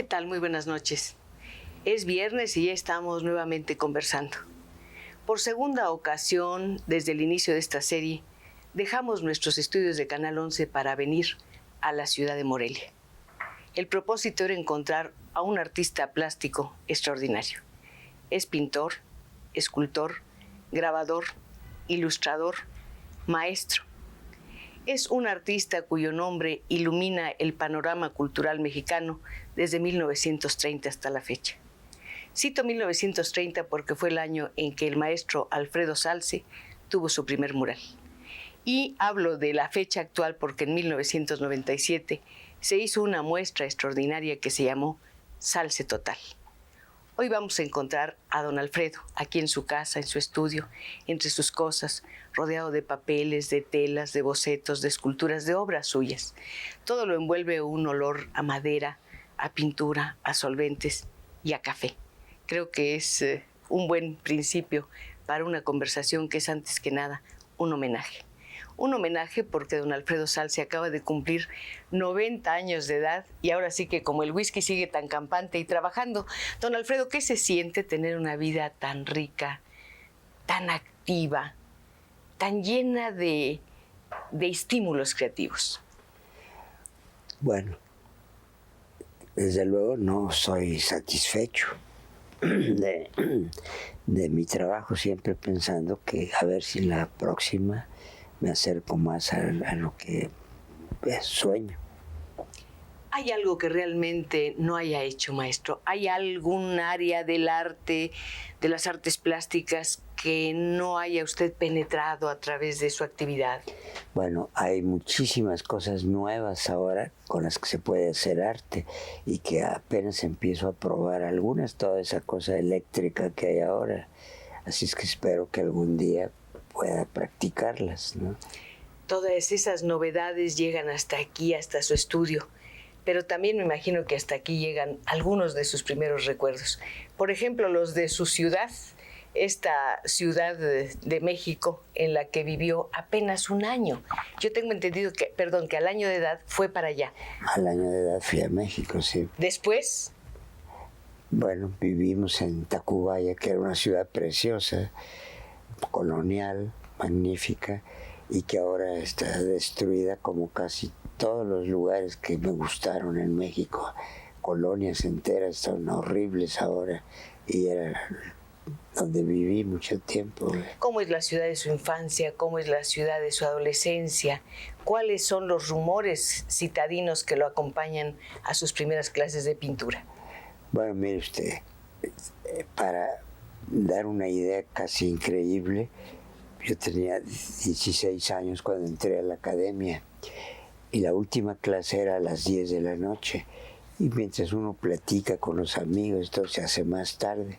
tal? Muy buenas noches. Es viernes y ya estamos nuevamente conversando. Por segunda ocasión, desde el inicio de esta serie, dejamos nuestros estudios de Canal 11 para venir a la ciudad de Morelia. El propósito era encontrar a un artista plástico extraordinario. Es pintor, escultor, grabador, ilustrador, maestro. Es un artista cuyo nombre ilumina el panorama cultural mexicano desde 1930 hasta la fecha. Cito 1930 porque fue el año en que el maestro Alfredo Zalce tuvo su primer mural. Y hablo de la fecha actual porque en 1997 se hizo una muestra extraordinaria que se llamó Zalce Total. Hoy vamos a encontrar a don Alfredo, aquí en su casa, en su estudio, entre sus cosas, rodeado de papeles, de telas, de bocetos, de esculturas, de obras suyas. Todo lo envuelve un olor a madera, a pintura, a solventes y a café. Creo que es un buen principio para una conversación que es antes que nada un homenaje. Un homenaje porque don Alfredo Zalce acaba de cumplir 90 años de edad y ahora sí que como el whisky sigue tan campante y trabajando. Don Alfredo, ¿qué se siente tener una vida tan rica, tan activa, tan llena de estímulos creativos? Bueno, desde luego no soy satisfecho de mi trabajo, siempre pensando que a ver si la próxima me acerco más a lo que sueño. ¿Hay algo que realmente no haya hecho, maestro? ¿Hay algún área del arte, de las artes plásticas, que no haya usted penetrado a través de su actividad? Bueno, hay muchísimas cosas nuevas ahora con las que se puede hacer arte y que apenas empiezo a probar algunas, toda esa cosa eléctrica que hay ahora. Así es que espero que algún día pueda practicarlas, ¿no? Todas esas novedades llegan hasta aquí, hasta su estudio, pero también me imagino que hasta aquí llegan algunos de sus primeros recuerdos. Por ejemplo, los de su ciudad, esta ciudad de México en la que vivió apenas un año. Yo tengo entendido que al año de edad fue para allá. Al año de edad fui a México, sí. ¿Después? Bueno, vivimos en Tacubaya, que era una ciudad preciosa, colonial, magnífica, y que ahora está destruida como casi todos los lugares que me gustaron en México. Colonias enteras son horribles ahora y era donde viví mucho tiempo. ¿Cómo es la ciudad de su infancia? ¿Cómo es la ciudad de su adolescencia? ¿Cuáles son los rumores citadinos que lo acompañan a sus primeras clases de pintura? Bueno, mire usted, para dar una idea casi increíble, yo tenía 16 años cuando entré a la academia y la última clase era a las 10 de la noche y mientras uno platica con los amigos, todo se hace más tarde,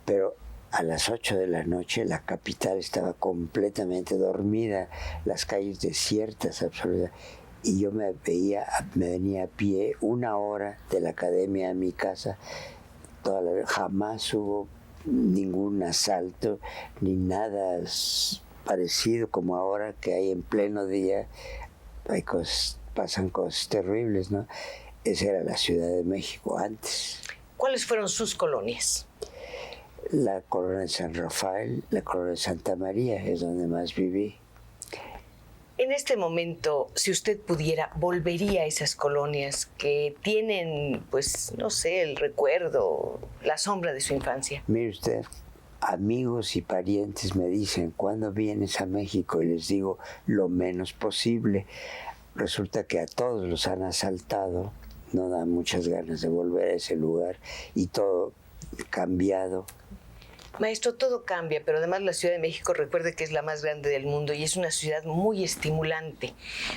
pero a las 8 de la noche la capital estaba completamente dormida, las calles desiertas, absolutamente. Y yo me venía a pie 1 hora de la academia a mi casa. Jamás hubo ningún asalto, ni nada parecido como ahora que hay en pleno día. Pasan cosas terribles, ¿no? Esa era la Ciudad de México antes. ¿Cuáles fueron sus colonias? La colonia de San Rafael, la colonia de Santa María, es donde más viví. En este momento, si usted pudiera, ¿volvería a esas colonias que tienen, pues, no sé, el recuerdo, la sombra de su infancia? Mire usted, amigos y parientes me dicen, ¿cuándo vienes a México? Y les digo, lo menos posible. Resulta que a todos los han asaltado, no dan muchas ganas de volver a ese lugar y todo cambiado. Maestro, todo cambia, pero además la Ciudad de México, recuerde que es la más grande del mundo y es una ciudad muy estimulante.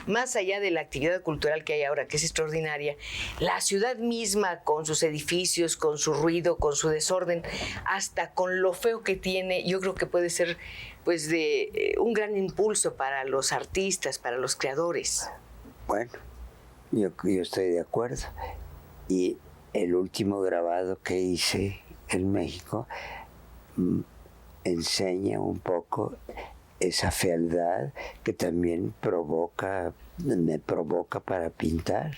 Más allá de la actividad cultural que hay ahora, que es extraordinaria, la ciudad misma, con sus edificios, con su ruido, con su desorden, hasta con lo feo que tiene, yo creo que puede ser pues un gran impulso para los artistas, para los creadores. Bueno, yo estoy de acuerdo. Y el último grabado que hice en México enseña un poco esa fealdad que también me provoca para pintar.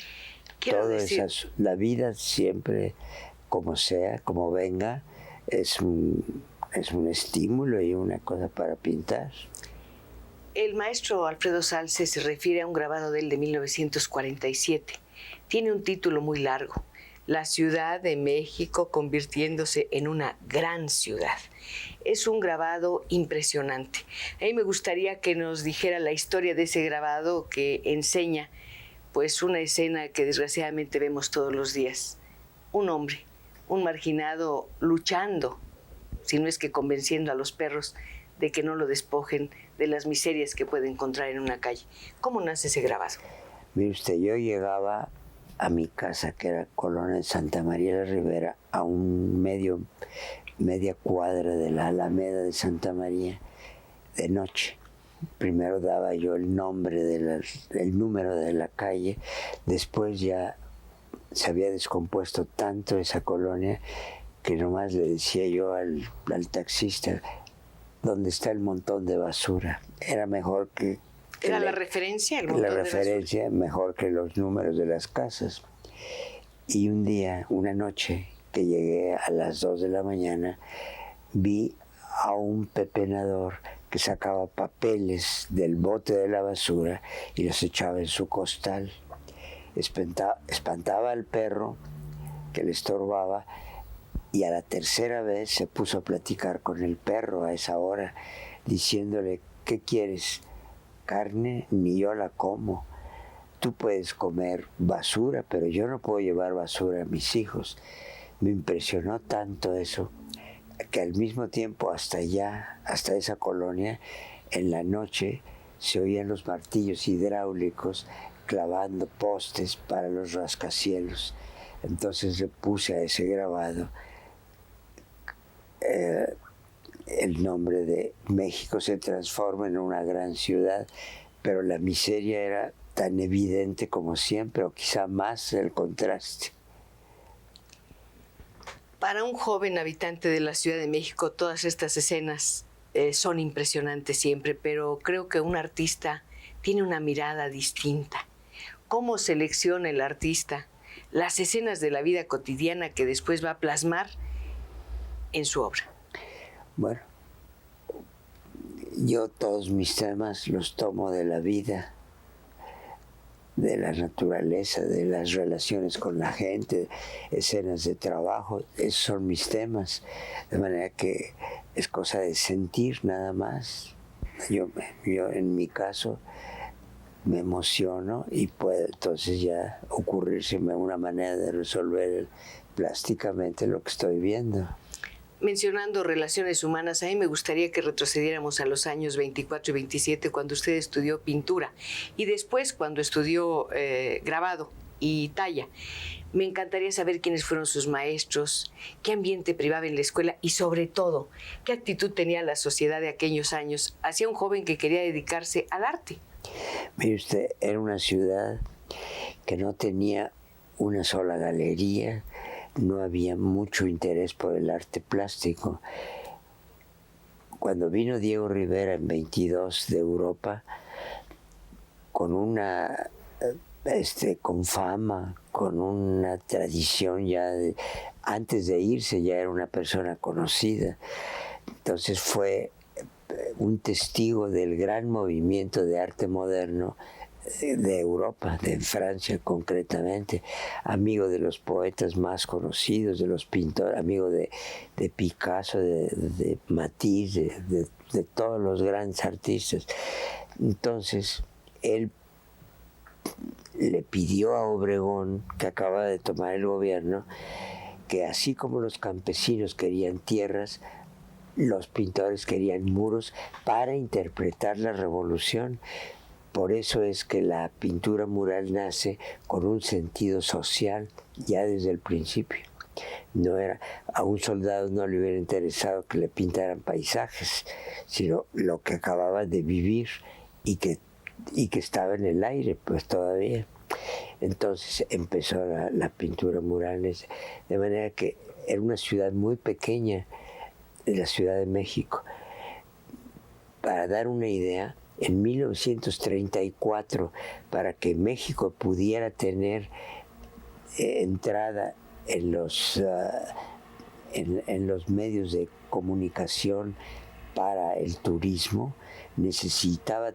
Quiero decir, la vida siempre, como sea, como venga, es un estímulo y una cosa para pintar. el maestro Alfredo Salce se refiere a un grabado de él de 1947. Tiene un título muy largo: La Ciudad de México convirtiéndose en una gran ciudad. Es un grabado impresionante. A mí me gustaría que nos dijera la historia de ese grabado, que enseña pues una escena que desgraciadamente vemos todos los días. Un hombre, un marginado, luchando, si no es que convenciendo a los perros de que no lo despojen de las miserias que puede encontrar en una calle. ¿Cómo nace ese grabado? Mire usted, yo llegaba a mi casa, que era Colonia de Santa María la Ribera, a un media cuadra de la Alameda de Santa María, de noche. Primero daba yo el nombre, el número de la calle, después ya se había descompuesto tanto esa colonia que nomás le decía yo al taxista: ¿dónde está el montón de basura? Era mejor que... ¿Era la referencia? El montón la de referencia basura. Mejor que los números de las casas. Y un día, una noche, que llegué a las 2 de la mañana, vi a un pepenador que sacaba papeles del bote de la basura y los echaba en su costal. Espantaba al perro que le estorbaba, y a la tercera vez se puso a platicar con el perro a esa hora, diciéndole: ¿qué quieres? Carne ni yo la como. Tú puedes comer basura, pero yo no puedo llevar basura a mis hijos. Me impresionó tanto eso, que al mismo tiempo hasta esa colonia, en la noche se oían los martillos hidráulicos clavando postes para los rascacielos. Entonces le puse a ese grabado el nombre de México se transforma en una gran ciudad, pero la miseria era tan evidente como siempre, o quizá más el contraste. Para un joven habitante de la Ciudad de México, todas estas escenas son impresionantes siempre, pero creo que un artista tiene una mirada distinta. ¿Cómo selecciona el artista las escenas de la vida cotidiana que después va a plasmar en su obra? Bueno, yo todos mis temas los tomo de la vida, de la naturaleza, de las relaciones con la gente, escenas de trabajo. Esos son mis temas, de manera que es cosa de sentir nada más. Yo en mi caso me emociono y puede entonces ya ocurrírseme una manera de resolver plásticamente lo que estoy viendo. Mencionando relaciones humanas, a mí me gustaría que retrocediéramos a los años 24 y 27, cuando usted estudió pintura, y después cuando estudió grabado y talla. Me encantaría saber quiénes fueron sus maestros, qué ambiente privaba en la escuela y, sobre todo, qué actitud tenía la sociedad de aquellos años hacia un joven que quería dedicarse al arte. Mire usted, era una ciudad que no tenía una sola galería, no había mucho interés por el arte plástico. Cuando vino Diego Rivera en 22 de Europa, con con fama, con una tradición ya antes de irse ya era una persona conocida. Entonces fue un testigo del gran movimiento de arte moderno de Europa, de Francia concretamente, amigo de los poetas más conocidos, de los pintores, amigo de Picasso, de Matisse, de todos los grandes artistas. Entonces, él le pidió a Obregón, que acaba de tomar el gobierno, que así como los campesinos querían tierras, los pintores querían muros para interpretar la revolución. Por eso es que la pintura mural nace con un sentido social ya desde el principio. No era, a un soldado no le hubiera interesado que le pintaran paisajes, sino lo que acababa de vivir y que estaba en el aire pues todavía. Entonces empezó la pintura mural, de manera que era una ciudad muy pequeña, la Ciudad de México. Para dar una idea, en 1934, para que México pudiera tener entrada en los medios de comunicación para el turismo, necesitaba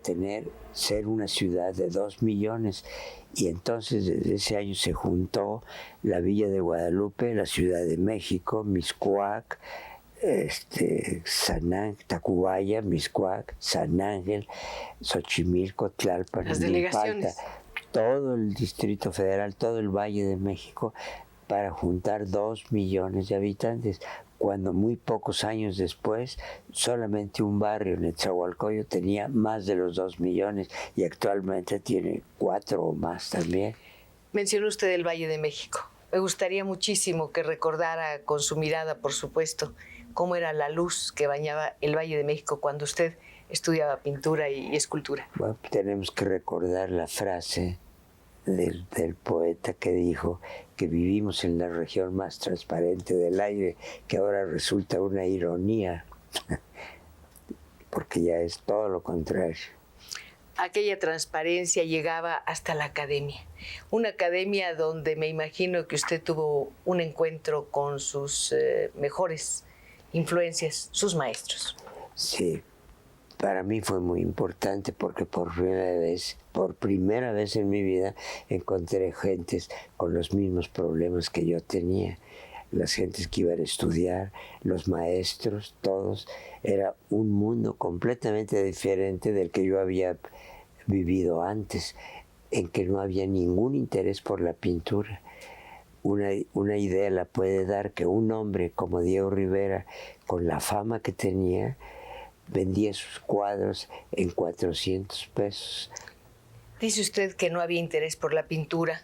ser una ciudad de 2 millones. Y entonces desde ese año se juntó la Villa de Guadalupe, la Ciudad de México, Mixcoac, Tacubaya, Mixcoac, San Ángel, Xochimilco, Tlalpan, las delegaciones, todo el Distrito Federal, todo el Valle de México, para juntar 2 millones de habitantes, cuando muy pocos años después solamente un barrio, Netzahualcoyo, tenía más de los 2 millones y actualmente tiene 4 o más también. Mencionó usted el Valle de México. Me gustaría muchísimo que recordara con su mirada, por supuesto, cómo era la luz que bañaba el Valle de México cuando usted estudiaba pintura y escultura. Bueno, tenemos que recordar la frase del poeta que dijo que vivimos en la región más transparente del aire, que ahora resulta una ironía, porque ya es todo lo contrario. Aquella transparencia llegaba hasta la academia, una academia donde me imagino que usted tuvo un encuentro con sus mejores influencias, sus maestros. Sí, para mí fue muy importante porque por primera vez en mi vida encontré gentes con los mismos problemas que yo tenía. Las gentes que iban a estudiar, los maestros, todos, era un mundo completamente diferente del que yo había vivido antes, en que no había ningún interés por la pintura. Una idea la puede dar que un hombre como Diego Rivera, con la fama que tenía, vendía sus cuadros en 400 pesos. Dice usted que no había interés por la pintura.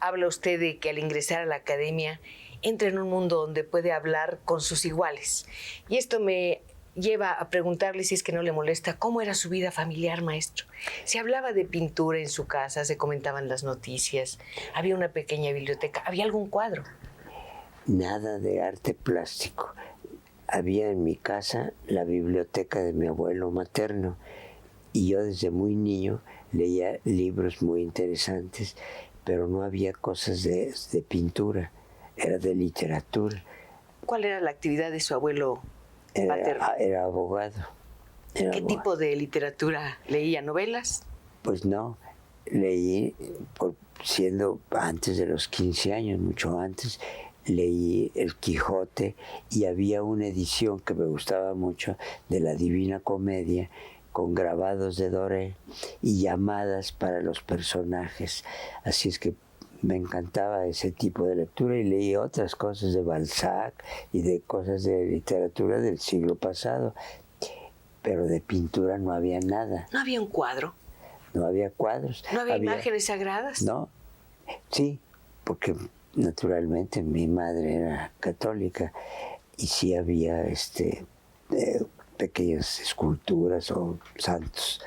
Habla usted de que al ingresar a la academia entra en un mundo donde puede hablar con sus iguales. Y esto me lleva a preguntarle, si es que no le molesta, ¿cómo era su vida familiar, maestro? Se hablaba de pintura en su casa, se comentaban las noticias, había una pequeña biblioteca, ¿había algún cuadro? Nada de arte plástico. Había en mi casa la biblioteca de mi abuelo materno y yo desde muy niño leía libros muy interesantes, pero no había cosas de pintura, era de literatura. ¿Cuál era la actividad de su abuelo materno? Era abogado. ¿Qué tipo de literatura leía? ¿Novelas? Pues no, leí, siendo antes de los 15 años, mucho antes, leí El Quijote y había una edición que me gustaba mucho de la Divina Comedia con grabados de Doré y llamadas para los personajes. Así es que me encantaba ese tipo de lectura y leí otras cosas de Balzac y de cosas de literatura del siglo pasado, pero de pintura no había nada. ¿No había un cuadro? No había cuadros. ¿No había imágenes sagradas? No, sí, porque naturalmente mi madre era católica y sí había pequeñas esculturas o santos,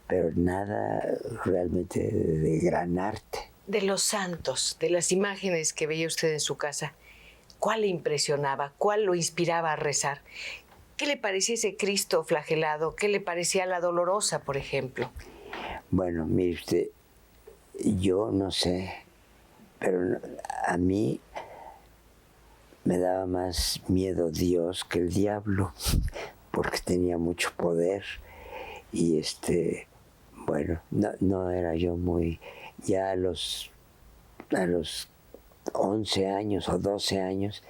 pero nada realmente de gran arte. De los santos, de las imágenes que veía usted en su casa, ¿cuál le impresionaba? ¿Cuál lo inspiraba a rezar? ¿Qué le parecía ese Cristo flagelado? ¿Qué le parecía la Dolorosa, por ejemplo? Bueno, mire usted, yo no sé, pero a mí me daba más miedo Dios que el diablo, porque tenía mucho poder y bueno, no era yo muy... Ya a los 11 años o 12 años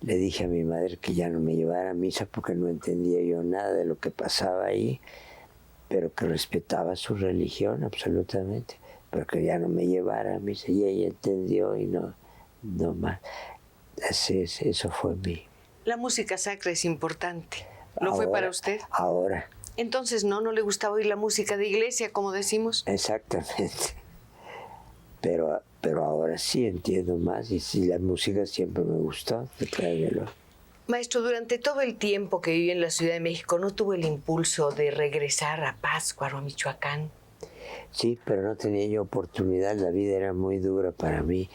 le dije a mi madre que ya no me llevara a misa porque no entendía yo nada de lo que pasaba ahí, pero que respetaba su religión absolutamente, pero que ya no me llevara a misa y ella entendió y no más. Así es, eso fue mi... La música sacra es importante. ¿Lo fue para usted? Ahora. Entonces, ¿no le gustaba oír la música de iglesia, como decimos? Exactamente. Pero ahora sí entiendo más y sí, la música siempre me gustó, créanmelo. Maestro, durante todo el tiempo que viví en la Ciudad de México, ¿no tuvo el impulso de regresar a Pátzcuaro, a Michoacán? Sí, pero no tenía yo oportunidad, la vida era muy dura para mí.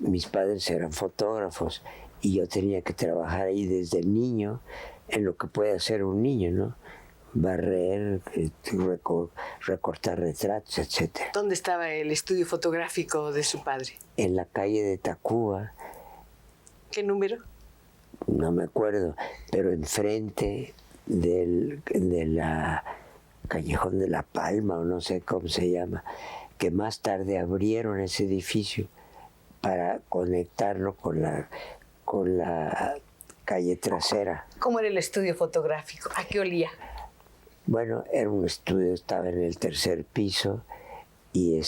Mis padres eran fotógrafos y yo tenía que trabajar ahí desde niño en lo que puede hacer un niño, ¿no? barrer, recortar retratos, etc. ¿Dónde estaba el estudio fotográfico de su padre? En la calle de Tacuba. ¿Qué número? No me acuerdo, pero enfrente de la Callejón de la Palma, o no sé cómo se llama, que más tarde abrieron ese edificio para conectarlo con la calle trasera. ¿Cómo era el estudio fotográfico? ¿A qué olía? Bueno, era un estudio, estaba en el tercer piso y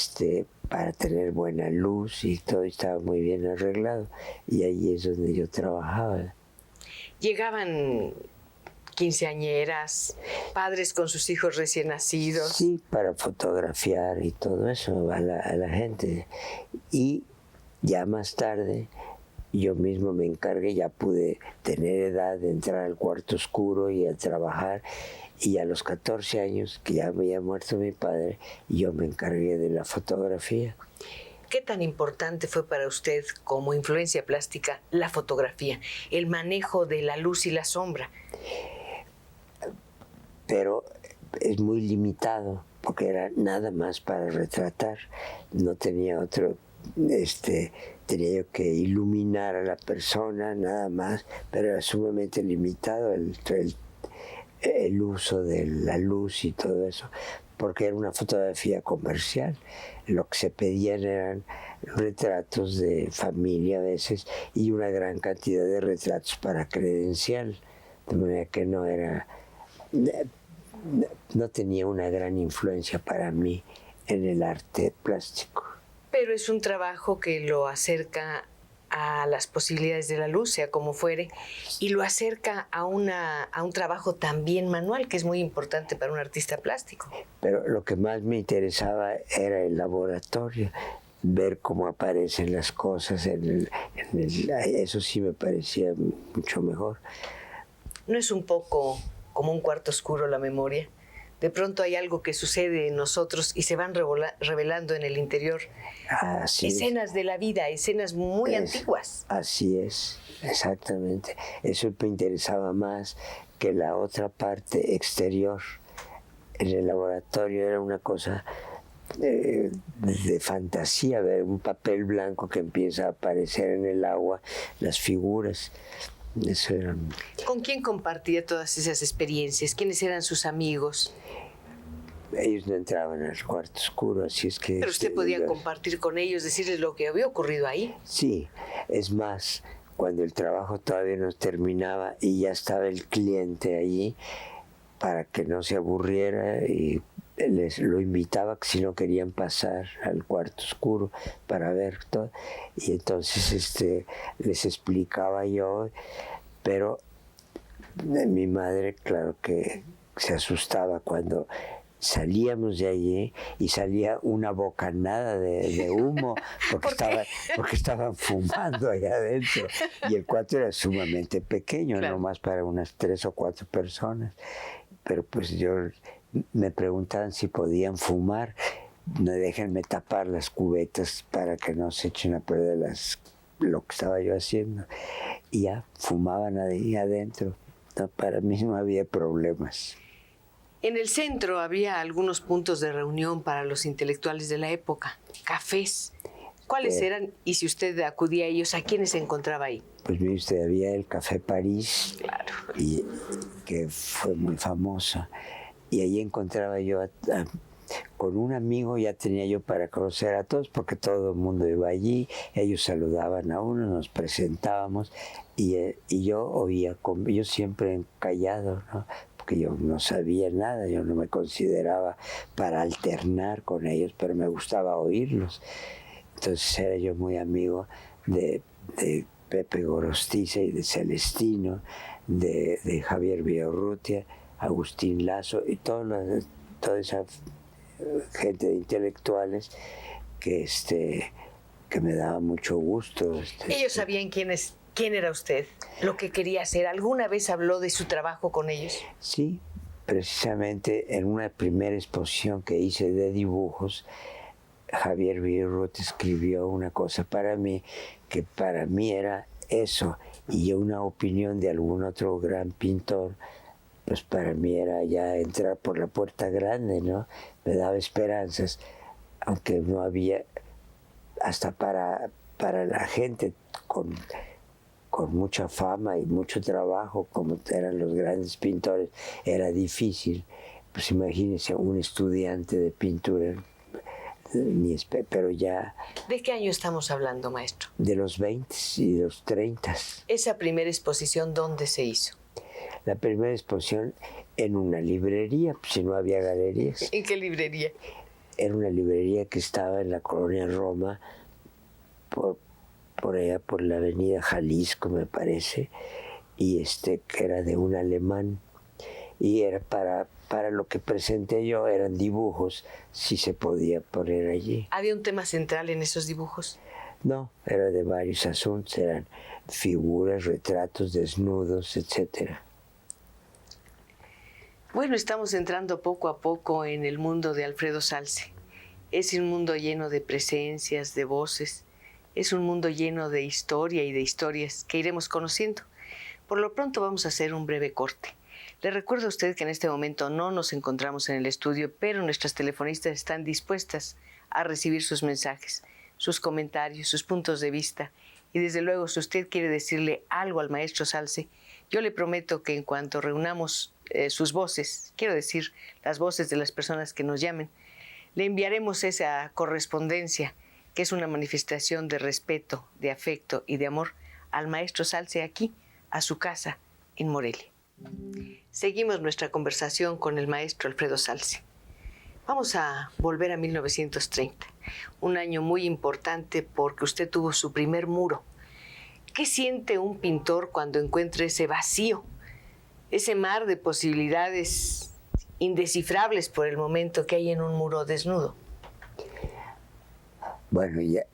para tener buena luz y todo estaba muy bien arreglado. Y ahí es donde yo trabajaba. ¿Llegaban quinceañeras, padres con sus hijos recién nacidos? Sí, para fotografiar y todo eso a la gente. Y ya más tarde yo mismo me encargué, ya pude tener edad de entrar al cuarto oscuro y a trabajar. Y a los 14 años, que ya había muerto mi padre, yo me encargué de la fotografía. ¿Qué tan importante fue para usted como influencia plástica la fotografía, el manejo de la luz y la sombra? Pero es muy limitado, porque era nada más para retratar. No tenía otro, tenía yo que iluminar a la persona, nada más, pero era sumamente limitado el uso de la luz y todo eso, porque era una fotografía comercial. Lo que se pedían eran retratos de familia a veces y una gran cantidad de retratos para credencial, de manera que no tenía una gran influencia para mí en el arte plástico. Pero es un trabajo que lo acerca a las posibilidades de la luz, sea como fuere, y lo acerca a un trabajo también manual, que es muy importante para un artista plástico. Pero lo que más me interesaba era el laboratorio, ver cómo aparecen las cosas, eso sí me parecía mucho mejor. ¿No es un poco como un cuarto oscuro la memoria? De pronto hay algo que sucede en nosotros y se van revelando en el interior. Escenas de la vida, escenas muy antiguas. Así es, exactamente. Eso me interesaba más que la otra parte exterior. En el laboratorio era una cosa de fantasía, ver un papel blanco que empieza a aparecer en el agua, las figuras. Eso era... ¿Con quién compartía todas esas experiencias? ¿Quiénes eran sus amigos? Ellos no entraban al cuarto oscuro, así es que... Pero usted podía compartir con ellos, decirles lo que había ocurrido ahí. Sí, es más, cuando el trabajo todavía no terminaba y ya estaba el cliente allí, para que no se aburriera, y lo invitaba si no querían pasar al cuarto oscuro para ver todo. Y entonces les explicaba yo, pero mi madre, claro que se asustaba cuando salíamos de allí y salía una bocanada de humo porque estaban fumando allá adentro. Y el cuarto era sumamente pequeño, claro, nomás para unas 3 o 4 personas. Pero pues me preguntaban si podían fumar. No, déjenme tapar las cubetas para que no se echen a perder lo que estaba yo haciendo. Y ya fumaban ahí adentro. No, para mí no había problemas. En el centro había algunos puntos de reunión para los intelectuales de la época, cafés. ¿Cuáles eran? Y si usted acudía a ellos, ¿a quiénes se encontraba ahí? Pues mire usted, había el Café París, claro, y que fue muy famoso. Y ahí encontraba yo con un amigo, ya tenía yo para conocer a todos, porque todo el mundo iba allí, ellos saludaban a uno, nos presentábamos, y yo oía, yo siempre callado, ¿no? Porque yo no sabía nada, yo no me consideraba para alternar con ellos, pero me gustaba oírlos. Entonces era yo muy amigo de Pepe Gorostiza y de Celestino, de Javier Villaurrutia, Agustín Lazo y toda esa gente de intelectuales que me daba mucho gusto. ¿Ellos sabían quién era usted? ¿Lo que quería hacer? ¿Alguna vez habló de su trabajo con ellos? Sí, precisamente en una primera exposición que hice de dibujos, Javier Villaurrutia escribió una cosa para mí, que para mí era eso, y una opinión de algún otro gran pintor pues para mí era ya entrar por la puerta grande, ¿no? Me daba esperanzas, aunque no había, hasta para la gente con mucha fama y mucho trabajo, como eran los grandes pintores, era difícil. Pues imagínense un estudiante de pintura, pero ya... ¿De qué año estamos hablando, maestro? De los 20 y de los 30. ¿Esa primera exposición dónde se hizo? La primera exposición en una librería, pues, si no había galerías. ¿En qué librería? Era una librería que estaba en la colonia Roma, por allá por la avenida Jalisco, me parece, y que era de un alemán, y era para lo que presenté yo, eran dibujos, si se podía poner allí. ¿Había un tema central en esos dibujos? No, era de varios asuntos, eran figuras, retratos, desnudos, etcétera. Bueno, estamos entrando poco a poco en el mundo de Alfredo Zalce. Es un mundo lleno de presencias, de voces. Es un mundo lleno de historia y de historias que iremos conociendo. Por lo pronto vamos a hacer un breve corte. Le recuerdo a usted que en este momento no nos encontramos en el estudio, pero nuestras telefonistas están dispuestas a recibir sus mensajes, sus comentarios, sus puntos de vista. Y desde luego, si usted quiere decirle algo al maestro Zalce, yo le prometo que en cuanto reunamos sus voces, quiero decir, las voces de las personas que nos llamen, le enviaremos esa correspondencia, que es una manifestación de respeto, de afecto y de amor al maestro Zalce aquí, a su casa, en Morelia. Seguimos nuestra conversación con el maestro Alfredo Zalce. Vamos a volver a 1930, un año muy importante porque usted tuvo su primer muro. ¿Qué siente un pintor cuando encuentra ese vacío, ese mar de posibilidades indescifrables por el momento que hay en un muro desnudo? Bueno, ya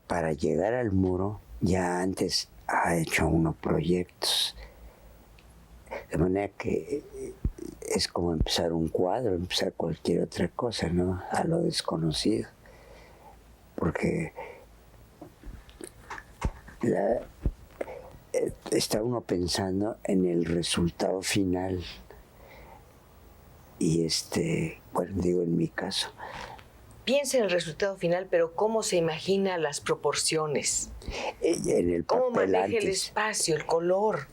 para llegar al muro, ya antes ha hecho unos proyectos. De manera que es como empezar un cuadro, empezar cualquier otra cosa, ¿no? A lo desconocido. Porque está uno pensando en el resultado final. Y bueno, digo en mi caso. Piensa en el resultado final, pero ¿cómo se imagina las proporciones? En el papel. ¿Cómo maneja antes, el espacio, el color?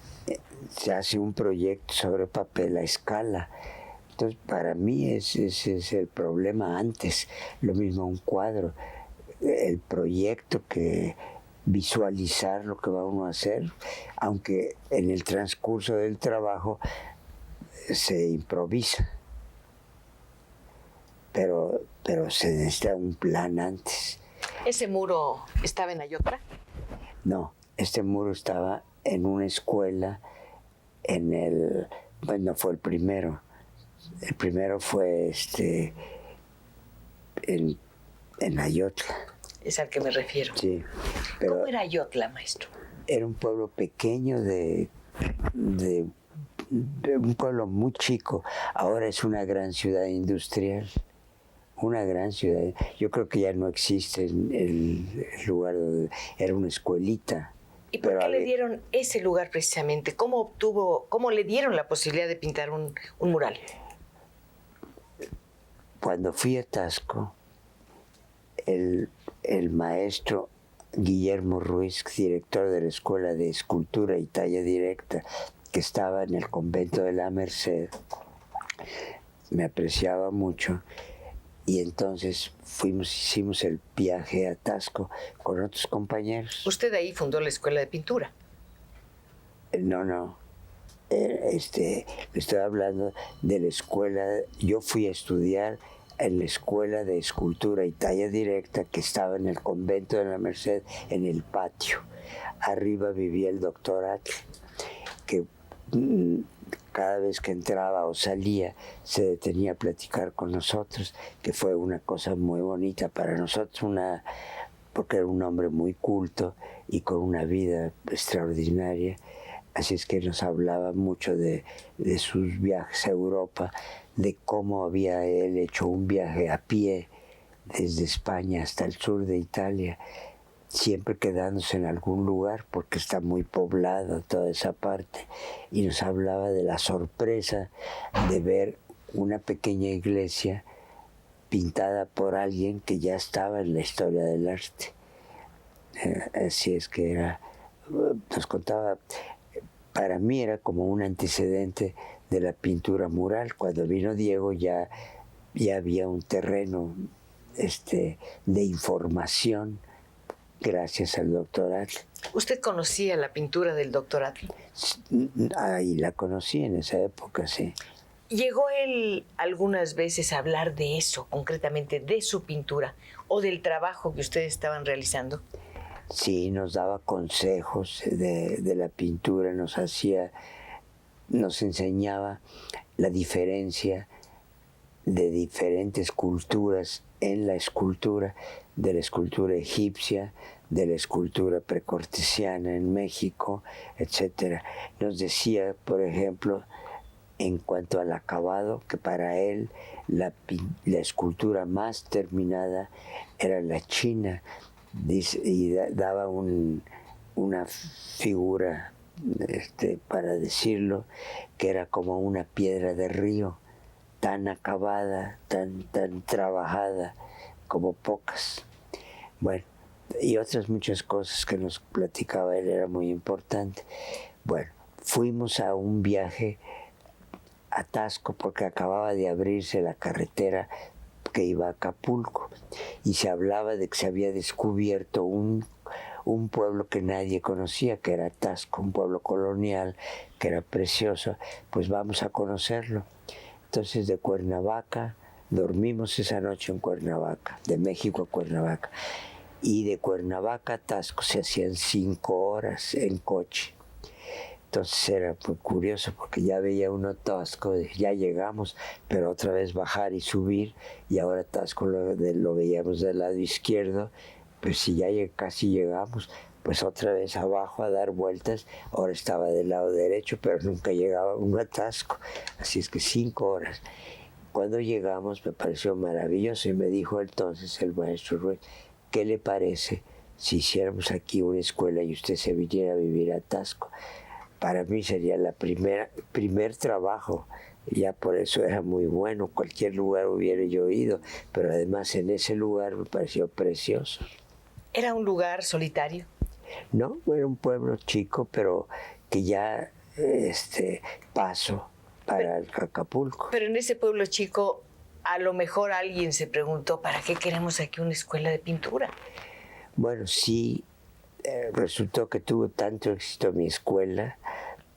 Se hace un proyecto sobre papel a escala. Entonces, para mí ese es el problema antes. Lo mismo un cuadro. El proyecto, que visualizar lo que va uno a hacer, aunque en el transcurso del trabajo se improvisa. Pero se necesita un plan antes. ¿Ese muro estaba en Ayotla? No, este muro estaba en una escuela, bueno, fue el primero. El primero fue en Ayotla. Es al que me refiero. Sí. Pero ¿cómo era Ayotla, maestro? Era un pueblo pequeño de un pueblo muy chico. Ahora es una gran ciudad industrial. Una gran ciudad. Yo creo que ya no existe el lugar donde era una escuelita. ¿Y por qué le dieron ese lugar precisamente? ¿Cómo le dieron la posibilidad de pintar un mural? Cuando fui a Taxco, el maestro Guillermo Ruiz, director de la Escuela de Escultura y Talla Directa, que estaba en el convento de la Merced, me apreciaba mucho. Y entonces hicimos el viaje a Taxco con otros compañeros. ¿Usted ahí fundó la escuela de pintura? No. Estoy hablando de la escuela. Yo fui a estudiar en la Escuela de Escultura y Talla Directa, que estaba en el convento de la Merced, en el patio. Arriba vivía el doctor Atl, que cada vez que entraba o salía se detenía a platicar con nosotros, que fue una cosa muy bonita para nosotros, porque era un hombre muy culto y con una vida extraordinaria. Así es que nos hablaba mucho de sus viajes a Europa, de cómo había él hecho un viaje a pie desde España hasta el sur de Italia, siempre quedándose en algún lugar porque está muy poblada toda esa parte, y nos hablaba de la sorpresa de ver una pequeña iglesia pintada por alguien que ya estaba en la historia del arte. Así es que nos contaba, para mí era como un antecedente de la pintura mural. Cuando vino Diego ya había un terreno de información gracias al doctor Atl. ¿Usted conocía la pintura del doctor Atl? Ahí la conocí en esa época, sí. ¿Llegó él algunas veces a hablar de eso, concretamente de su pintura o del trabajo que ustedes estaban realizando? Sí, nos daba consejos de la pintura, nos enseñaba la diferencia de diferentes culturas en la escultura, de la escultura egipcia, de la escultura precortesiana en México, etc. Nos decía, por ejemplo, en cuanto al acabado, que para él la escultura más terminada era la china, y daba una figura, para decirlo, que era como una piedra de río, tan acabada, tan trabajada como pocas. Bueno, y otras muchas cosas que nos platicaba él, era muy importante. Bueno, fuimos a un viaje a Taxco porque acababa de abrirse la carretera que iba a Acapulco, y se hablaba de que se había descubierto un pueblo que nadie conocía, que era Taxco, un pueblo colonial que era precioso. Pues vamos a conocerlo. Entonces, de Cuernavaca, dormimos esa noche en Cuernavaca, de México a Cuernavaca, y de Cuernavaca a Taxco se hacían 5 horas en coche. Entonces era muy curioso porque ya veía uno Taxco, ya llegamos, pero otra vez bajar y subir, y ahora Taxco lo veíamos del lado izquierdo, pues si ya casi llegamos, pues otra vez abajo a dar vueltas. Ahora estaba del lado derecho, pero nunca llegaba un atasco. Así es que 5 horas. Cuando llegamos me pareció maravilloso, y me dijo entonces el maestro Ruiz, ¿qué le parece si hiciéramos aquí una escuela y usted se viniera a vivir a Taxco? Para mí sería la primer trabajo. Ya por eso era muy bueno, cualquier lugar hubiera yo ido, pero además en ese lugar me pareció precioso. ¿Era un lugar solitario? No, era un pueblo chico, pero que ya paso para el Acapulco. Pero en ese pueblo chico, a lo mejor alguien se preguntó, ¿para qué queremos aquí una escuela de pintura? Bueno, sí, resultó que tuvo tanto éxito mi escuela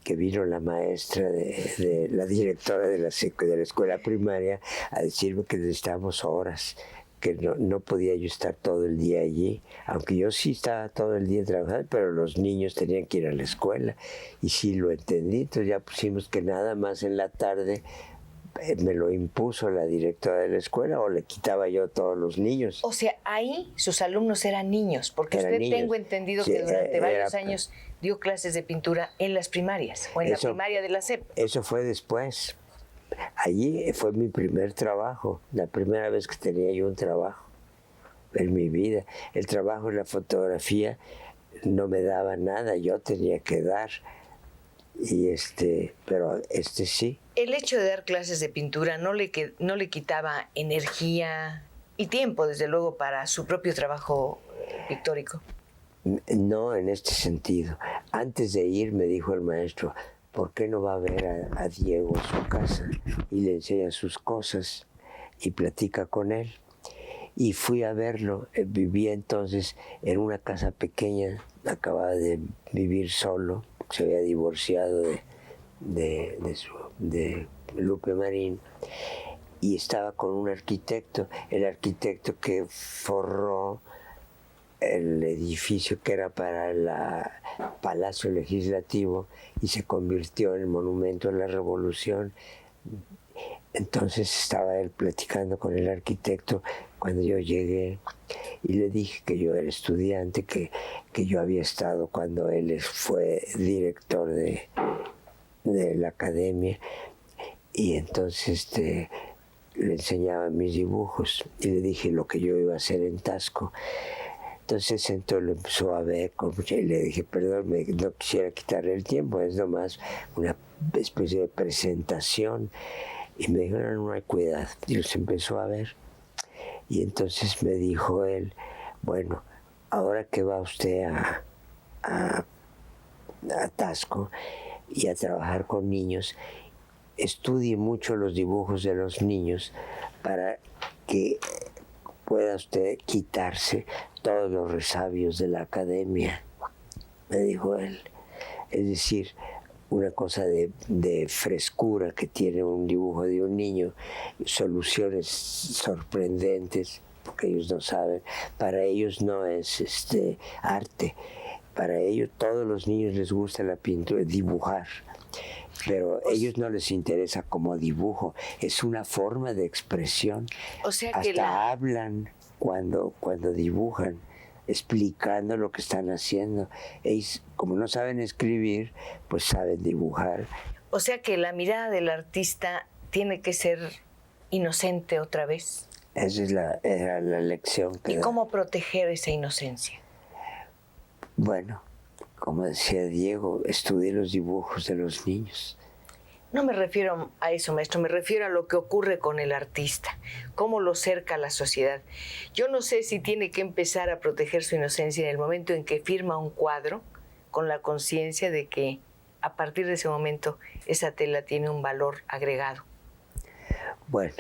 que vino la maestra de la directora de la escuela primaria a decirme que necesitábamos horas, que no podía yo estar todo el día allí, aunque yo sí estaba todo el día trabajando, pero los niños tenían que ir a la escuela, y sí lo entendí. Entonces ya pusimos que nada más en la tarde me lo impuso la directora de la escuela, o le quitaba yo a todos los niños. O sea, ahí sus alumnos eran niños, porque Eran usted niños. Tengo entendido Sí, que durante varios años dio clases de pintura en las primarias, o en la primaria de la SEP. Eso fue después. Allí fue mi primer trabajo, la primera vez que tenía yo un trabajo en mi vida. El trabajo en la fotografía no me daba nada, yo tenía que dar, pero sí. El hecho de dar clases de pintura no le quitaba energía y tiempo, desde luego, para su propio trabajo pictórico. No, en este sentido. Antes de ir me dijo el maestro, ¿por qué no va a ver a Diego a su casa y le enseña sus cosas y platica con él? Y fui a verlo. Vivía entonces en una casa pequeña, acababa de vivir solo, se había divorciado de Lupe Marín, y estaba con un arquitecto, el arquitecto que forró el edificio que era para el Palacio Legislativo y se convirtió en el Monumento a la Revolución. Entonces estaba él platicando con el arquitecto cuando yo llegué, y le dije que yo era estudiante, que yo había estado cuando él fue director de la academia, y entonces le enseñaba mis dibujos y le dije lo que yo iba a hacer en Taxco. Entonces sentó, lo empezó a ver y le dije, perdón, no quisiera quitarle el tiempo, es nomás una especie de presentación. Y me dijo, no hay cuidado. Y los empezó a ver. Y entonces me dijo él, bueno, ahora que va usted a Taxco y a trabajar con niños, estudie mucho los dibujos de los niños para que pueda usted quitarse todos los resabios de la academia, me dijo él. Es decir, una cosa de frescura que tiene un dibujo de un niño, soluciones sorprendentes, porque ellos no saben, para ellos no es arte, para ellos todos los niños les gusta la pintura, dibujar. Pero a ellos no les interesa como dibujo, es una forma de expresión. O sea que hasta hablan cuando dibujan, explicando lo que están haciendo. Ellos, como no saben escribir, pues saben dibujar. O sea que la mirada del artista tiene que ser inocente otra vez. Esa era la lección que ¿Y cómo proteger esa inocencia? Bueno, como decía Diego, estudie los dibujos de los niños. No me refiero a eso, maestro, me refiero a lo que ocurre con el artista, cómo lo cerca a la sociedad. Yo no sé si tiene que empezar a proteger su inocencia en el momento en que firma un cuadro con la conciencia de que a partir de ese momento esa tela tiene un valor agregado. Bueno,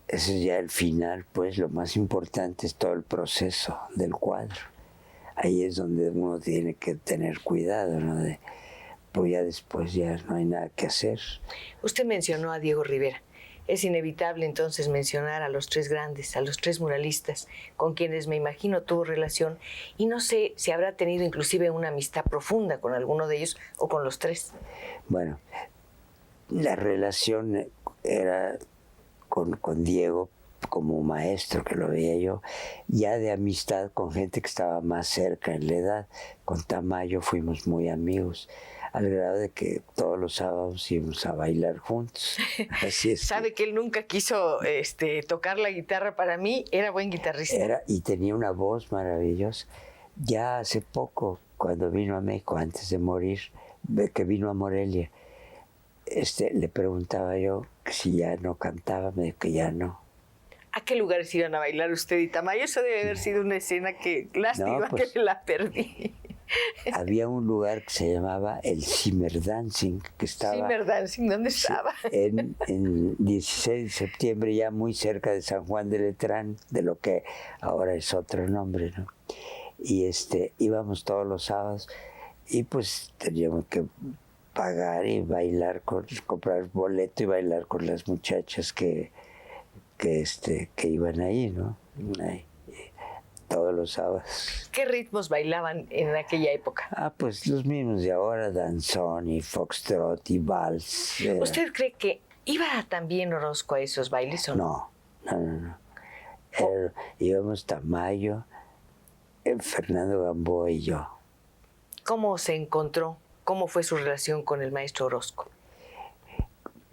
ese es ya el final, pues lo más importante es todo el proceso del cuadro. Ahí es donde uno tiene que tener cuidado, ¿no? Pues ya después ya no hay nada que hacer. Usted mencionó a Diego Rivera. Es inevitable entonces mencionar a los tres grandes, a los tres muralistas, con quienes me imagino tuvo relación, y no sé si habrá tenido inclusive una amistad profunda con alguno de ellos o con los tres. Bueno, la relación era con Diego como maestro, que lo veía yo, ya de amistad con gente que estaba más cerca en la edad. Con Tamayo fuimos muy amigos, al grado de que todos los sábados íbamos a bailar juntos. Así es. Sabe que él nunca quiso tocar la guitarra. Para mí era buen guitarrista. Y tenía una voz maravillosa. Ya hace poco, cuando vino a México, antes de morir, que vino a Morelia, le preguntaba yo que si ya no cantaba, me dijo que ya no. ¿A qué lugares iban a bailar usted y Tamayo? Eso debe haber sido una escena que, lástima, no, pues, que la perdí. Había un lugar que se llamaba el Zimmer Dancing, que estaba... ¿Zimmer Dancing? ¿Dónde estaba? En 16 de septiembre, ya muy cerca de San Juan de Letrán, de lo que ahora es otro nombre, ¿no? Y íbamos todos los sábados y pues teníamos que pagar y bailar, comprar boleto y bailar con las muchachas que iban ahí, ¿no? Ahí, todos los sábados. ¿Qué ritmos bailaban en aquella época? Pues los mismos de ahora, danzón y foxtrot y vals. ¿Usted cree que iba también Orozco a esos bailes o no? No. Íbamos Tamayo, Fernando Gamboa y yo. ¿Cómo se encontró? ¿Cómo fue su relación con el maestro Orozco?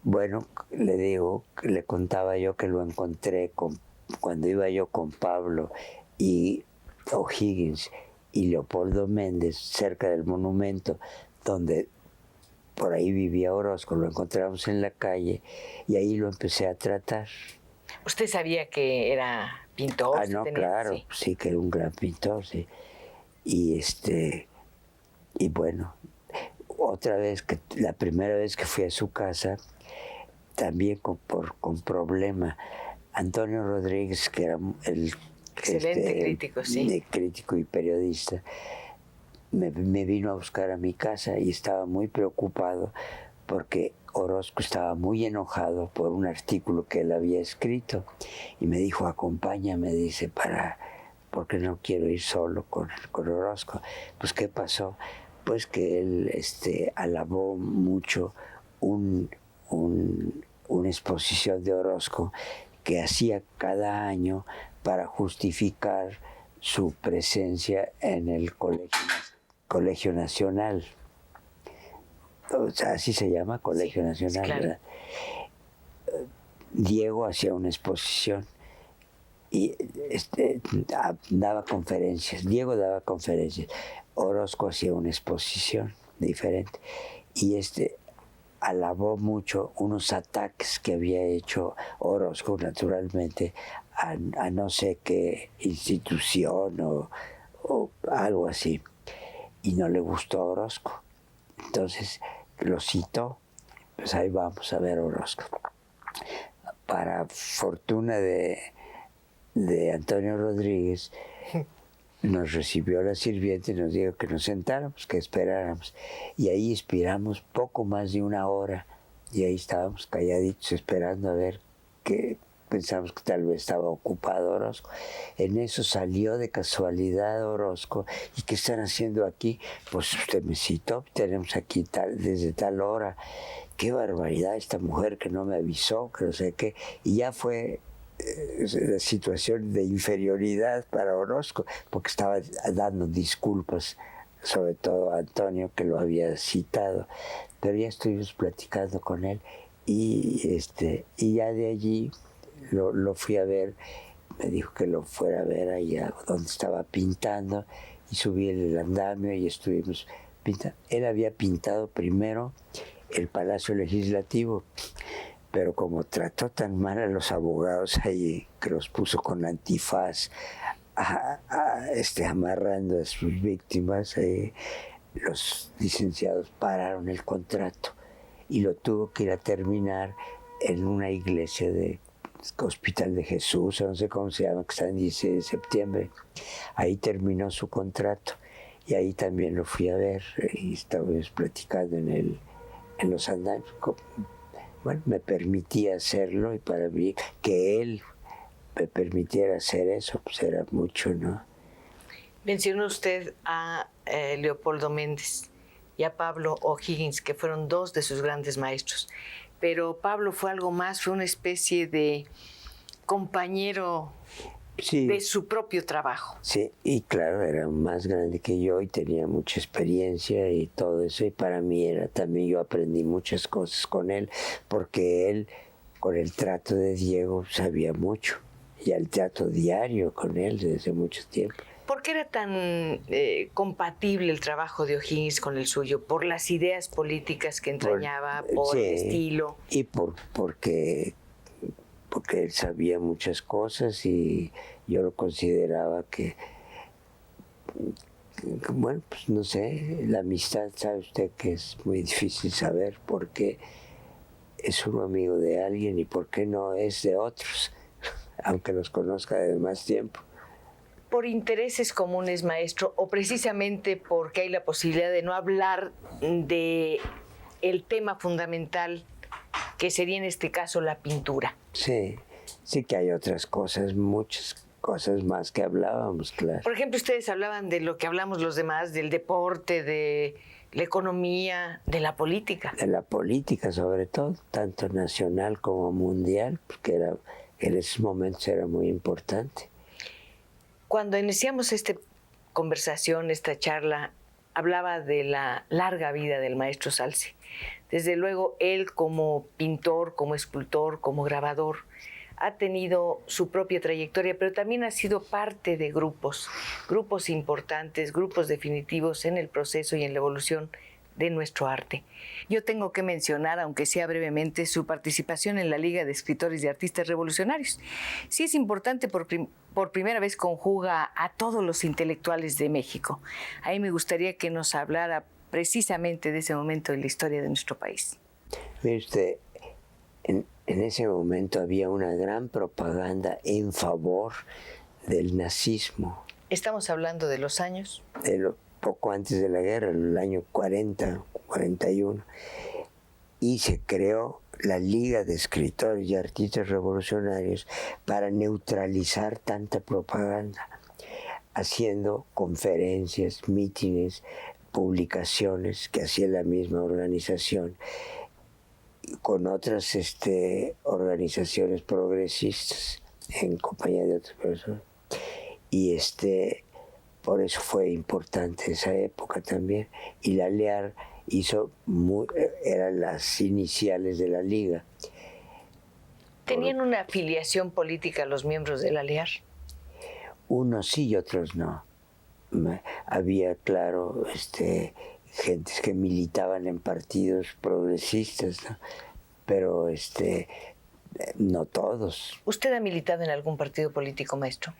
Bueno, le contaba yo que lo encontré cuando iba yo con Pablo y O'Higgins y Leopoldo Méndez cerca del monumento donde por ahí vivía Orozco. Lo encontramos en la calle y ahí lo empecé a tratar. ¿Usted sabía que era pintor? No, claro, sí, que era un gran pintor, sí. Y bueno, la primera vez que fui a su casa, también con problema, Antonio Rodríguez, que era el excelente crítico, sí, crítico y periodista, me vino a buscar a mi casa y estaba muy preocupado porque Orozco estaba muy enojado por un artículo que él había escrito y me dijo, acompáñame, dice, porque no quiero ir solo con Orozco. Pues, ¿qué pasó? Pues que él alabó mucho una exposición de Orozco que hacía cada año para justificar su presencia en el Colegio Nacional. O sea, así se llama, Colegio Nacional, claro. ¿verdad? Diego hacía una exposición y daba conferencias, Diego daba conferencias, Orozco hacía una exposición diferente, y alabó mucho unos ataques que había hecho Orozco, naturalmente, a no sé qué institución o algo así, y no le gustó a Orozco. Entonces lo citó, pues ahí vamos a ver a Orozco. Para fortuna de Antonio Rodríguez, nos recibió la sirvienta y nos dijo que nos sentáramos, que esperáramos. Y ahí esperamos poco más de una hora. Y ahí estábamos calladitos esperando a ver qué. Pensamos que tal vez estaba ocupado Orozco. En eso salió de casualidad Orozco. ¿Y qué están haciendo aquí? Pues usted me citó, tenemos aquí desde tal hora. Qué barbaridad esta mujer que no me avisó, que no sé qué. Y ya fue la situación de inferioridad para Orozco, porque estaba dando disculpas, sobre todo a Antonio, que lo había citado. Pero ya estuvimos platicando con él y ya de allí lo fui a ver. Me dijo que lo fuera a ver allá donde estaba pintando, y subí el andamio y estuvimos pintando. Él había pintado primero el Palacio Legislativo, pero como trató tan mal a los abogados ahí, que los puso con antifaz, amarrando a sus víctimas, los licenciados pararon el contrato y lo tuvo que ir a terminar en una iglesia de Hospital de Jesús, no sé cómo se llama, que está en 16 de septiembre. Ahí terminó su contrato y ahí también lo fui a ver y estábamos platicando en los andamios. Bueno, me permitía hacerlo, y para mí que él me permitiera hacer eso, pues era mucho, ¿no? Mencionó usted a Leopoldo Méndez y a Pablo O'Higgins, que fueron dos de sus grandes maestros. Pero Pablo fue algo más, fue una especie de compañero de su propio trabajo. Sí, y claro, era más grande que yo y tenía mucha experiencia y todo eso, y para mí también yo aprendí muchas cosas con él, porque él, con el trato de Diego, sabía mucho, y el trato diario con él desde mucho tiempo. ¿Por qué era tan compatible el trabajo de O'Higgins con el suyo? ¿Por las ideas políticas que entrañaba, por el estilo? Y porque él sabía muchas cosas y yo lo consideraba que, bueno, pues no sé, la amistad, sabe usted que es muy difícil saber por qué es uno amigo de alguien y por qué no es de otros, aunque los conozca de más tiempo. ¿Por intereses comunes, maestro, o precisamente porque hay la posibilidad de no hablar de el tema fundamental, que sería en este caso la pintura? Sí que hay otras cosas, muchas cosas más que hablábamos, claro. Por ejemplo, ustedes hablaban de lo que hablamos los demás, del deporte, de la economía, de la política. De la política, sobre todo, tanto nacional como mundial, porque en esos momentos era muy importante. Cuando iniciamos esta conversación, esta charla, hablaba de la larga vida del maestro Zalce. Desde luego, él como pintor, como escultor, como grabador, ha tenido su propia trayectoria, pero también ha sido parte de grupos importantes, grupos definitivos en el proceso y en la evolución de nuestro arte. Yo tengo que mencionar, aunque sea brevemente, su participación en la Liga de Escritores y Artistas Revolucionarios. Sí es importante, por primera vez conjuga a todos los intelectuales de México. Ahí me gustaría que nos hablara precisamente de ese momento en la historia de nuestro país. Mire usted, en ese momento había una gran propaganda en favor del nazismo. ¿Estamos hablando de los años? Poco antes de la guerra, en el año 40, 41, y se creó la Liga de Escritores y Artistas Revolucionarios para neutralizar tanta propaganda, haciendo conferencias, mítines, publicaciones que hacía la misma organización, con otras organizaciones progresistas en compañía de otras personas. Y por eso fue importante esa época también. Y la LEAR eran las iniciales de la Liga. ¿Tenían una afiliación política los miembros del ALEAR? Unos sí y otros no. Había, claro, gentes que militaban en partidos progresistas, ¿no? Pero no todos. ¿Usted ha militado en algún partido político, maestro?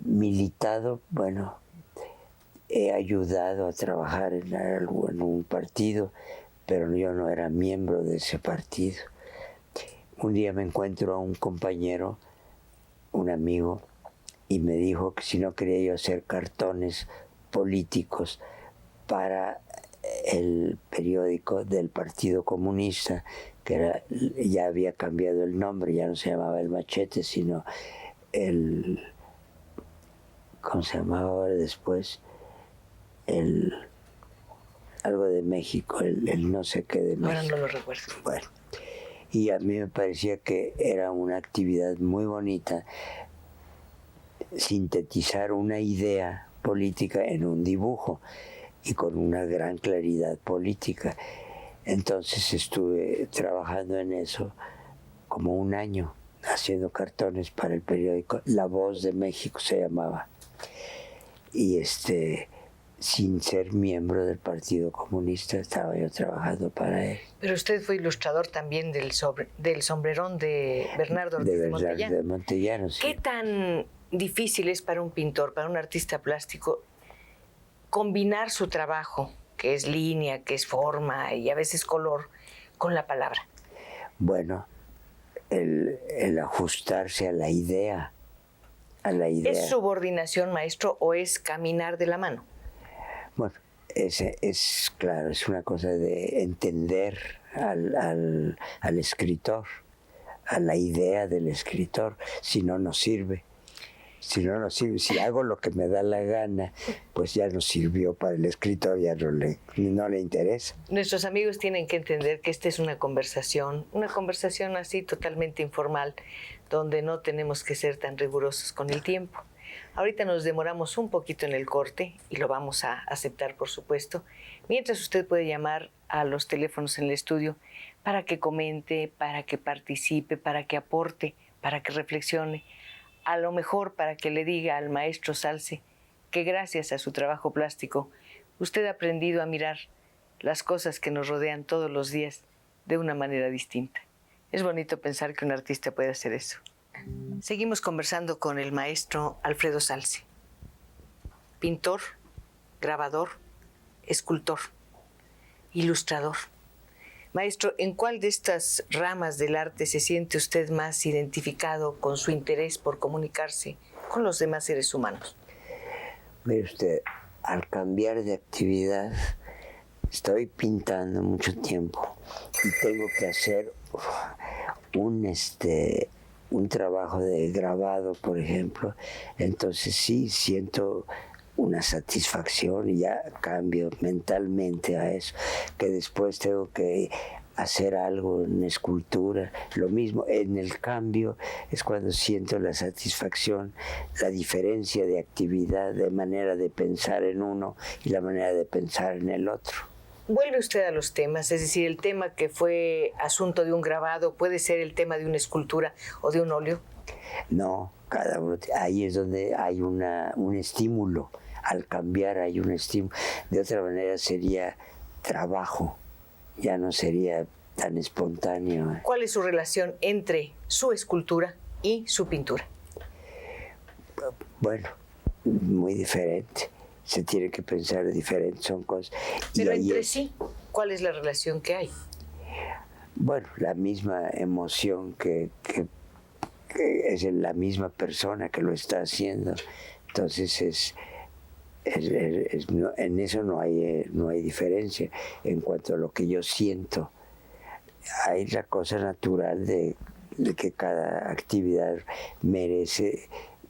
Militado, bueno, he ayudado a trabajar en un partido, pero yo no era miembro de ese partido. Un día me encuentro a un compañero, un amigo, y me dijo que si no quería yo hacer cartones políticos para el periódico del Partido Comunista, que ya había cambiado el nombre, ya no se llamaba El Machete, sino ¿cómo se llamaba ahora después? Algo de México, el no sé qué de México. Ahora no lo recuerdo. Bueno, y a mí me parecía que era una actividad muy bonita sintetizar una idea política en un dibujo y con una gran claridad política. Entonces estuve trabajando en eso como un año, haciendo cartones para el periódico La Voz de México se llamaba. Y sin ser miembro del Partido Comunista estaba yo trabajando para él. Pero usted fue ilustrador también del sombrerón de Bernardo Ortiz de Montellano. De Montellano, sí. ¿Qué tan difícil es para un pintor, para un artista plástico, combinar su trabajo, que es línea, que es forma y a veces color, con la palabra? Bueno, el ajustarse a la idea. ¿Es subordinación, maestro, o es caminar de la mano? Bueno, es claro, es una cosa de entender al escritor, a la idea del escritor, si no, no sirve. Si no, no sirve. Si hago lo que me da la gana, pues ya no sirvió para el escritor, ya no le interesa. Nuestros amigos tienen que entender que esta es una conversación así totalmente informal, donde no tenemos que ser tan rigurosos con el tiempo. Ahorita nos demoramos un poquito en el corte y lo vamos a aceptar, por supuesto. Mientras, usted puede llamar a los teléfonos en el estudio para que comente, para que participe, para que aporte, para que reflexione. A lo mejor para que le diga al maestro Salce que gracias a su trabajo plástico usted ha aprendido a mirar las cosas que nos rodean todos los días de una manera distinta. Es bonito pensar que un artista puede hacer eso. Seguimos conversando con el maestro Alfredo Salce, pintor, grabador, escultor, ilustrador. Maestro, ¿en cuál de estas ramas del arte se siente usted más identificado con su interés por comunicarse con los demás seres humanos? Mire usted, al cambiar de actividad, estoy pintando mucho tiempo y tengo que hacer un trabajo de grabado, por ejemplo. Entonces sí, siento una satisfacción y ya cambio mentalmente a eso, que después tengo que hacer algo en escultura, lo mismo, en el cambio es cuando siento la satisfacción, la diferencia de actividad, de manera de pensar en uno y la manera de pensar en el otro. Vuelve usted a los temas, es decir, el tema que fue asunto de un grabado puede ser el tema de una escultura o de un óleo. No, cada uno, ahí es donde hay un estímulo. Al cambiar hay un estímulo. De otra manera sería trabajo, ya no sería tan espontáneo. ¿Cuál es su relación entre su escultura y su pintura? Bueno, muy diferente. Se tiene que pensar diferente, son cosas. Pero entre sí, ¿cuál es la relación que hay? Bueno, la misma emoción que es la misma persona que lo está haciendo. Entonces en eso no hay diferencia. En cuanto a lo que yo siento, hay la cosa natural de que cada actividad merece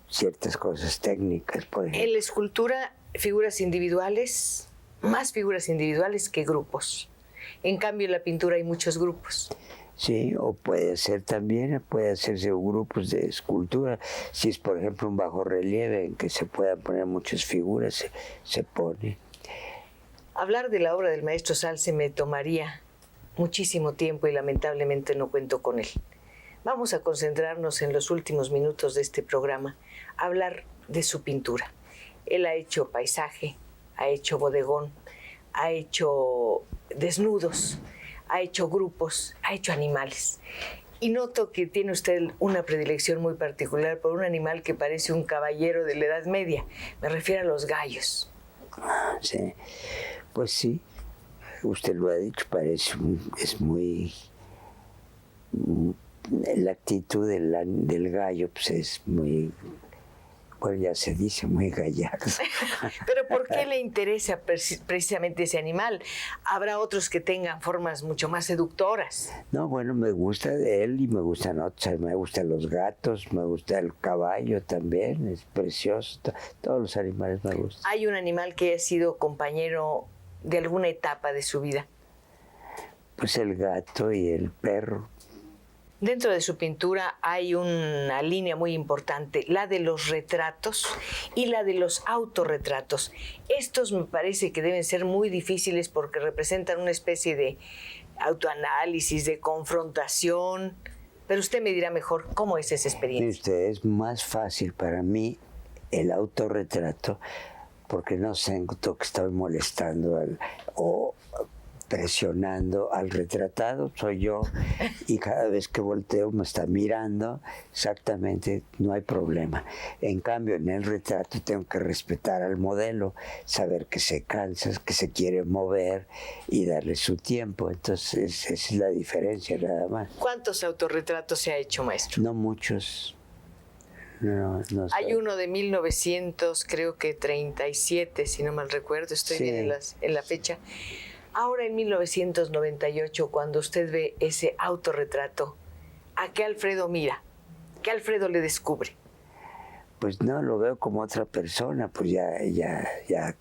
ciertas cosas técnicas. Por ejemplo, en la escultura, figuras individuales, más figuras individuales que grupos. En cambio, en la pintura hay muchos grupos. Sí, o puede hacerse grupos de escultura. Si es, por ejemplo, un bajorrelieve en que se puedan poner muchas figuras, se pone. Hablar de la obra del maestro Salce me tomaría muchísimo tiempo y lamentablemente no cuento con él. Vamos a concentrarnos en los últimos minutos de este programa, a hablar de su pintura. Él ha hecho paisaje, ha hecho bodegón, ha hecho desnudos, ha hecho grupos, ha hecho animales. Y noto que tiene usted una predilección muy particular por un animal que parece un caballero de la Edad Media. Me refiero a los gallos. Sí, pues sí, usted lo ha dicho, es muy... La actitud del gallo pues es muy, bueno, ya se dice, muy gallardo. Pero ¿por qué le interesa precisamente ese animal? Habrá otros que tengan formas mucho más seductoras. No, bueno, me gusta de él y me gustan otros. Me gustan los gatos, me gusta el caballo también, es precioso. Todos los animales me gustan. ¿Hay un animal que haya sido compañero de alguna etapa de su vida? Pues el gato y el perro. Dentro de su pintura hay una línea muy importante, la de los retratos y la de los autorretratos. Estos me parece que deben ser muy difíciles porque representan una especie de autoanálisis, de confrontación. Pero usted me dirá mejor cómo es esa experiencia. Usted, es más fácil para mí el autorretrato porque no siento que estoy molestando o presionando al retratado, soy yo, y cada vez que volteo me está mirando, exactamente, no hay problema. En cambio, en el retrato tengo que respetar al modelo, saber que se cansa, que se quiere mover y darle su tiempo. Entonces, esa es la diferencia, nada más. ¿Cuántos autorretratos se ha hecho, maestro? No muchos. No sé. Hay uno de 1937, si no mal recuerdo, estoy Sí. bien en la fecha. Ahora en 1998, cuando usted ve ese autorretrato, ¿a qué Alfredo mira? ¿Qué Alfredo le descubre? Pues no, lo veo como otra persona, pues ya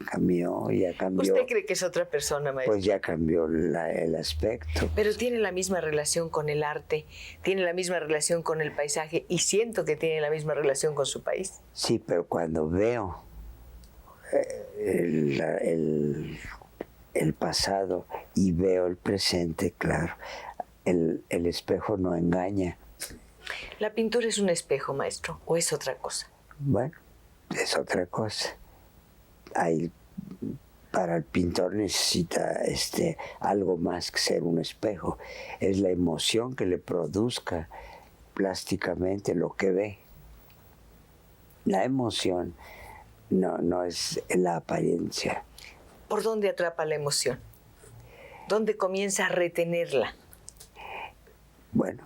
cambió. ¿Usted cree que es otra persona, maestro? Pues ya cambió el aspecto. Pero tiene la misma relación con el arte, tiene la misma relación con el paisaje y siento que tiene la misma relación con su país. Sí, pero cuando veo el pasado y veo el presente, claro, el espejo no engaña. ¿La pintura es un espejo, maestro, o es otra cosa? Bueno, es otra cosa. Para el pintor necesita algo más que ser un espejo. Es la emoción que le produzca plásticamente lo que ve. La emoción no es la apariencia. ¿Por dónde atrapa la emoción? ¿Dónde comienza a retenerla? Bueno,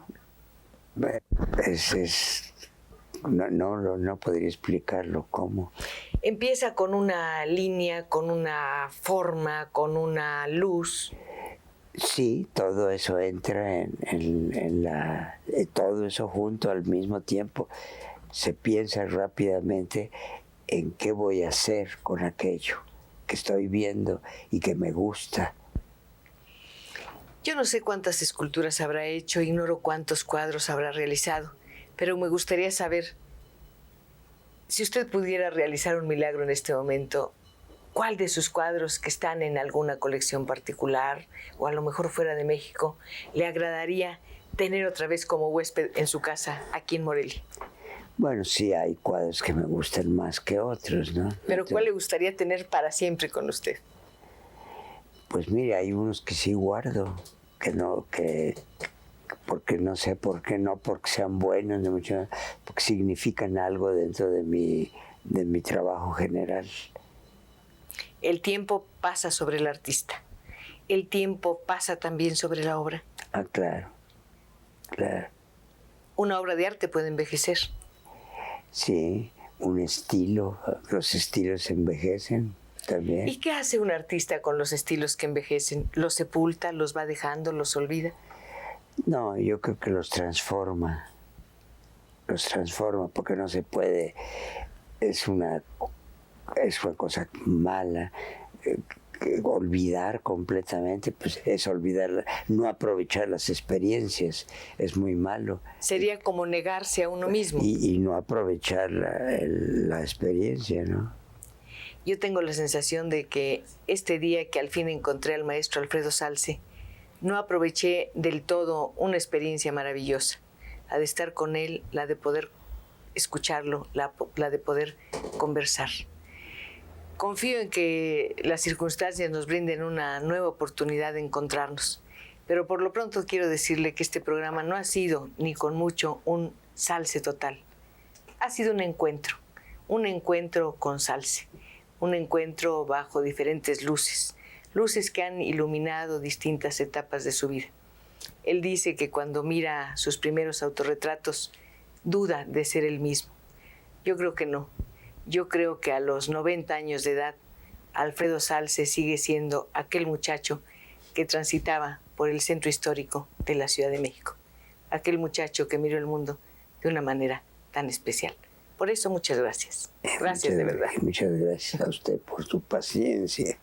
no podría explicarlo cómo. Empieza con una línea, con una forma, con una luz. Sí, todo eso entra todo eso junto al mismo tiempo. Se piensa rápidamente en qué voy a hacer con aquello que estoy viendo y que me gusta. Yo no sé cuántas esculturas habrá hecho, ignoro cuántos cuadros habrá realizado, pero me gustaría saber, si usted pudiera realizar un milagro en este momento, ¿cuál de sus cuadros que están en alguna colección particular o a lo mejor fuera de México le agradaría tener otra vez como huésped en su casa aquí en Morelia? Bueno, sí hay cuadros que me gustan más que otros, ¿no? Pero ¿cuál le gustaría tener para siempre con usted? Pues mire, hay unos que sí guardo, porque no sé por qué, no porque sean buenos, ni mucho, porque significan algo dentro de mi trabajo general. El tiempo pasa sobre el artista. El tiempo pasa también sobre la obra. Ah, claro. Una obra de arte puede envejecer. Sí, un estilo, los estilos envejecen también. ¿Y qué hace un artista con los estilos que envejecen? ¿Los sepulta, los va dejando, los olvida? No, yo creo que los transforma porque no se puede, es una cosa mala. Olvidar completamente, pues es olvidar, no aprovechar las experiencias, es muy malo. Sería como negarse a uno mismo. Y no aprovechar la experiencia, ¿no? Yo tengo la sensación de que este día que al fin encontré al maestro Alfredo Zalce, no aproveché del todo una experiencia maravillosa. la de estar con él, la de poder escucharlo, la de poder conversar. Confío en que las circunstancias nos brinden una nueva oportunidad de encontrarnos, pero por lo pronto quiero decirle que este programa no ha sido, ni con mucho, un Salse total. Ha sido un encuentro con Salse, un encuentro bajo diferentes luces que han iluminado distintas etapas de su vida. Él dice que cuando mira sus primeros autorretratos, duda de ser el mismo. Yo creo que no. Yo creo que a los 90 años de edad, Alfredo Salse sigue siendo aquel muchacho que transitaba por el centro histórico de la Ciudad de México. Aquel muchacho que miró el mundo de una manera tan especial. Por eso, muchas gracias. Gracias de verdad. Muchas gracias a usted por su paciencia.